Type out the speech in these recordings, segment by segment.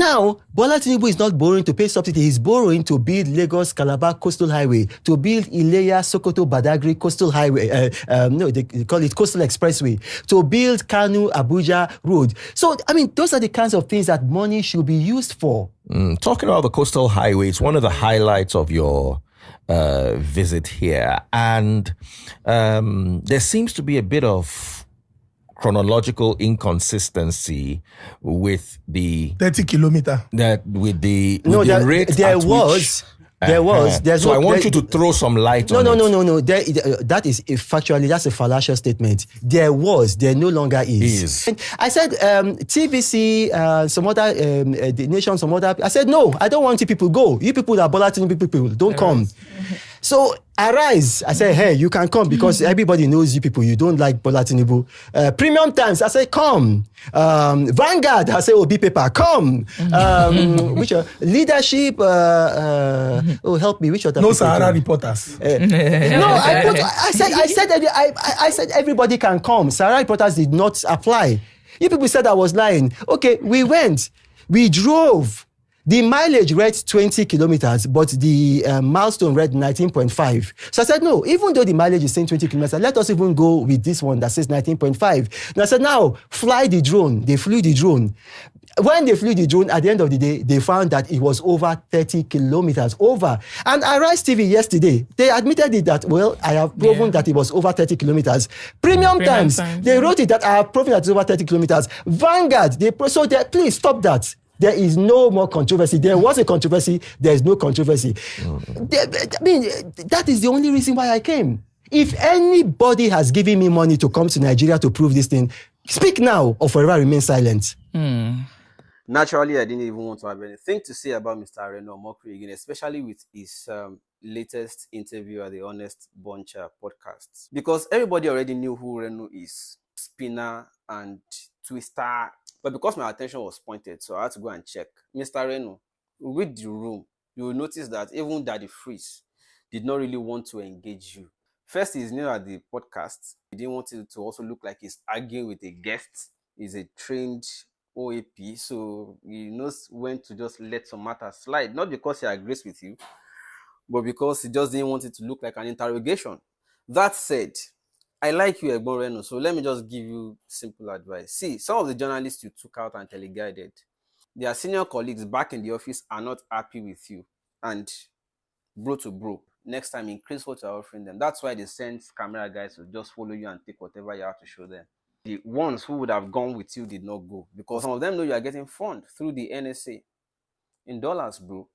Now, Bola Tinubu is not borrowing to pay subsidy. He's borrowing to build Lagos Calabar Coastal Highway, to build Ileya Sokoto Badagry Coastal Highway. They call it Coastal Expressway, to build Kanu Abuja Road. So, I mean, those are the kinds of things that money should be used for. Talking about the coastal highway, it's one of the highlights of your visit here, and there seems to be a bit of chronological inconsistency with the 30 kilometer. That with the rate there at was. Which, There was. So I want you to throw some light on it. No. That is factually, that's a fallacious statement. There no longer is. And I said, TVC, some other, the nation, some other. I said, no, I don't want you people go. You people that Bola Tinubu people, don't come. So Arise, I said, hey, you can come because everybody knows you people. You don't like Bola Tinubu. Premium Times, I said, come. Vanguard, I said, B paper, come. Which leadership? Help me. Which other? No Sahara reporters. I said everybody can come. Sahara reporters did not apply. You people said I was lying. Okay, we went. We drove. The mileage read 20 kilometers, but the milestone read 19.5. So I said, no, even though the mileage is saying 20 kilometers, let us even go with this one that says 19.5. And I said, now, fly the drone. They flew the drone. When they flew the drone, at the end of the day, they found that it was over 30 kilometers over. And Arise TV yesterday, they admitted it that, well, I have proven that it was over 30 kilometers. Premium Times, they wrote it that I have proven that it's over 30 kilometers. Vanguard, please stop that. There is no more controversy. There was a controversy. There is no controversy. I mean, that is the only reason why I came. If anybody has given me money to come to Nigeria to prove this thing, speak now or forever remain silent. Naturally, I didn't even want to have anything to say about Mr. Reno Omokri again, especially with his latest interview at the Honest Bunch podcast. Because everybody already knew who Reno is. Spinner and twister. But because my attention was pointed, so I had to go and check. Mr. Reno, read the room. You will notice that even Daddy Freeze did not really want to engage you. First, he's new at the podcast. He didn't want it to also look like he's arguing with a guest. He's a trained OAP, so he knows when to just let some matters slide. Not because he agrees with you, but because he just didn't want it to look like an interrogation. That said, I like you, Egbon Reno, so let me just give you simple advice. See, some of the journalists you took out and teleguided, their senior colleagues back in the office are not happy with you. And bro to bro, next time increase what you're offering them. That's why they send camera guys to just follow you and take whatever you have to show them. The ones who would have gone with you did not go because some of them know you are getting funded through the NSA in dollars, bro.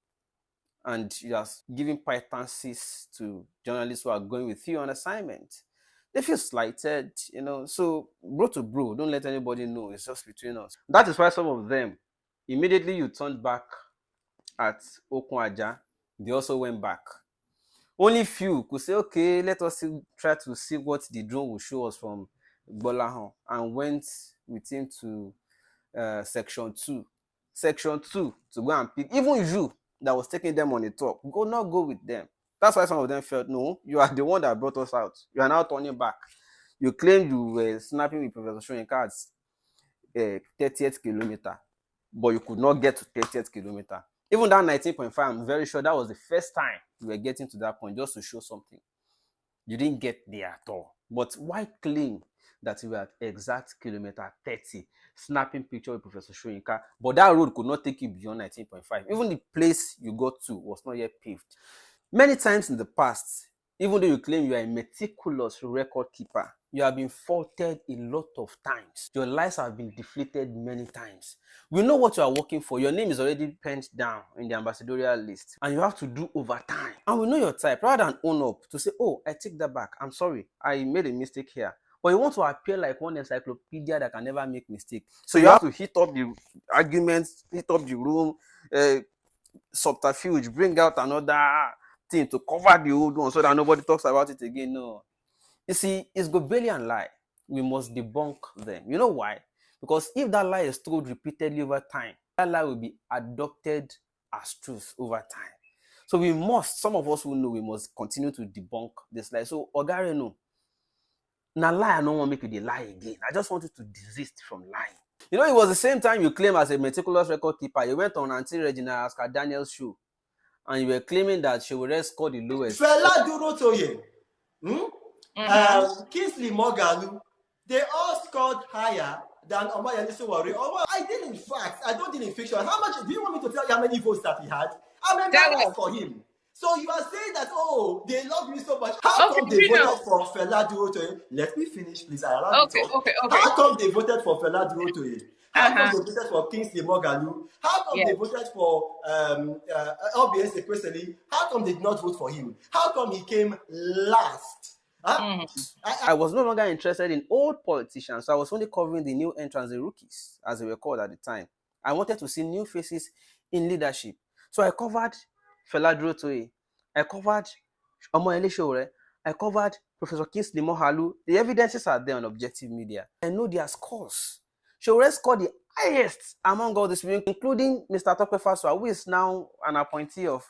And you are giving pitances to journalists who are going with you on assignment. They feel slighted, so bro to bro, don't let anybody know. It's just between us. That is why some of them, immediately you turned back at Okunwaja, they also went back. Only few could say, okay, let us try to see what the drone will show us from Gbolahan, and went with him to Section 2. Section 2 to go and pick. Even you that was taking them on a talk, go with them. That's why some of them felt, no, you are the one that brought us out. You are now turning back. You claimed you were snapping with Professor Soyinka at 30th kilometer, but you could not get to 30th kilometer. Even that 19.5, I'm very sure that was the first time you were getting to that point, just to show something. You didn't get there at all. But why claim that you were at exact kilometer 30, snapping picture with Professor Soyinka, but that road could not take you beyond 19.5. Even the place you got to was not yet paved. Many times in the past, even though you claim you are a meticulous record keeper, you have been faulted a lot of times. Your lives have been deflated many times. We know what you are working for. Your name is already penned down in the ambassadorial list, and you have to do overtime. And we know your type. Rather than own up to say, oh, I take that back. I'm sorry. I made a mistake here. But you want to appear like one encyclopedia that can never make mistakes. So you have to hit up the arguments, hit up the room, subterfuge, bring out another thing to cover the old one so that nobody talks about it again. No. You see, it's Gobelian lie. We must debunk them. You know why? Because if that lie is told repeatedly over time, that lie will be adopted as truth over time. So we must, some of us who know, we must continue to debunk this lie. So, Oga Reno, na lie, I don't want to make you the lie again. I just want you to desist from lying. You know, it was the same time you claim as a meticulous record keeper. You went on Auntie Regina Oscar Daniels' show, and you were claiming that she would score the lowest. Fela Durotoye, Kingsley Moghalu, they all scored higher than Omoyele Sowore. I did in fact, I don't deal in fiction. How much do you want me to tell you how many votes that he had? I'm embarrassed for him. So you are saying that, oh, they love me so much. How come they voted for Fela Durotoye? Let me finish, please. I allow you to talk. How come they voted for Fela Durotoye? How come they voted for Kingsley Moghalu? How come they voted for LBS Ekwesili? How come they did not vote for him? How come he came last? Huh? I was no longer interested in old politicians, so I was only covering the new entrants, the rookies, as they were called at the time. I wanted to see new faces in leadership. So I covered Fela Durotoye, I covered Omoyele Sowore, I covered Professor Kingsley Moghalu. The evidences are there on Objective Media. I know their scores. Sowore scored the highest among all these people, including Mr. Tope Fasua, who is now an appointee of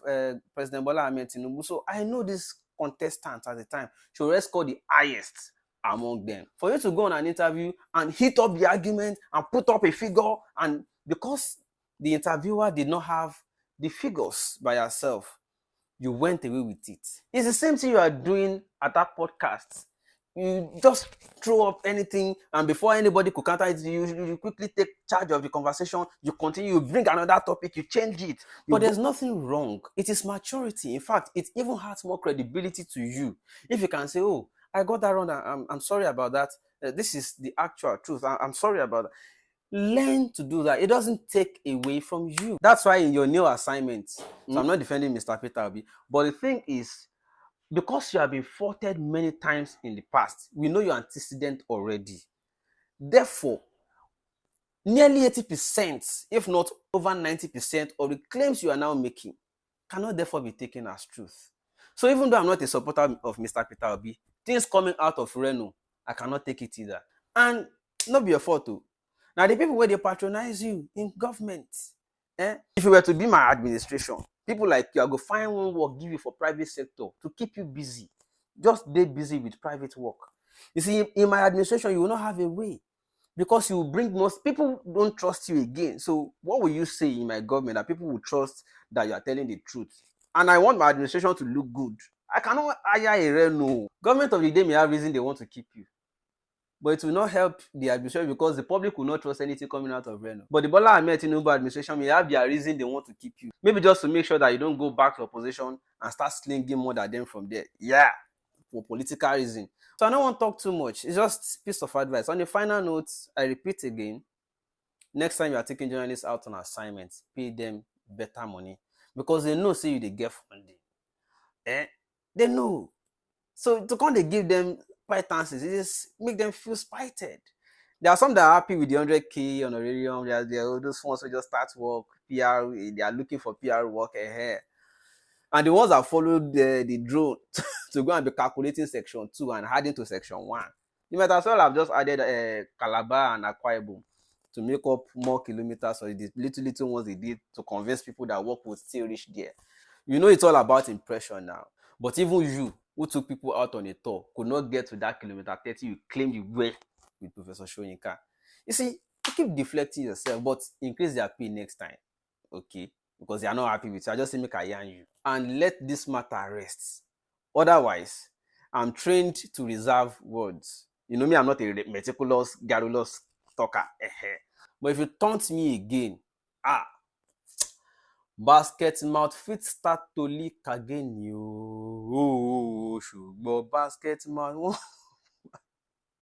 President Bola Ahmed Tinubu. So I know these contestants at the time. Sowore scored the highest among them. For you to go on an interview and hit up the argument and put up a figure, and because the interviewer did not have the figures by herself, you went away with it. It's the same thing you are doing at that podcast. You just throw up anything, and before anybody could counter it, you quickly take charge of the conversation. You continue, you bring another topic, you change it. But there's nothing wrong. It is maturity. In fact, it even has more credibility to you if you can say, oh, I got that wrong. I'm sorry about that. This is the actual truth. I'm sorry about that. Learn to do that. It doesn't take away from you. That's why in your new assignment, so I'm not defending Mr. Peter Obi, but the thing is, because you have been faulted many times in the past, we know your antecedent already. Therefore, nearly 80%, if not over 90% of the claims you are now making cannot therefore be taken as truth. So even though I'm not a supporter of Mr. Peter Obi, things coming out of Reno, I cannot take it either. And not be your fault too. Now, the people where they patronize you in government, if you were to be my administration, people like you, I go find one work, give you for private sector to keep you busy. Just stay busy with private work. You see, in my administration, you will not have a way, because you will bring most people don't trust you again. So what will you say in my government that people will trust that you are telling the truth? And I want my administration to look good. I cannot hire a Reno. Government of the day may have reason they want to keep you, but it will not help the administration, because the public will not trust anything coming out of Reno. But the Bola Ahmed Tinubu administration may have their reason they want to keep you. Maybe just to make sure that you don't go back to opposition and start slinging more than them from there. Yeah, for political reason. So I don't want to talk too much. It's just a piece of advice. On the final note, I repeat again, next time you are taking journalists out on assignments, pay them better money, because they know, say you they get funding. They know. So to come they give them pitances, it just make them feel spited. There are some that are happy with the 100K honorarium. There are those ones who just start work, PR, they are looking for PR work ahead. And the ones that followed the drone to go and be calculating section 2 and adding to section 1. You might as well have just added Calabar and Akwa Ibom to make up more kilometers, or the little ones they did to convince people that work would still reach there. You know, it's all about impression now. But even you, who took people out on a tour, could not get to that kilometer 30 you claimed you were with Professor Shoyinka. You see, you keep deflecting yourself, but increase their pay next time. Okay? Because they are not happy with you. I just say make I yarn you. And let this matter rest. Otherwise, I'm trained to reserve words. You know me, I'm not a meticulous, garrulous talker. But if you taunt me again, basket mouth fit start to leak again. You, basket mouth.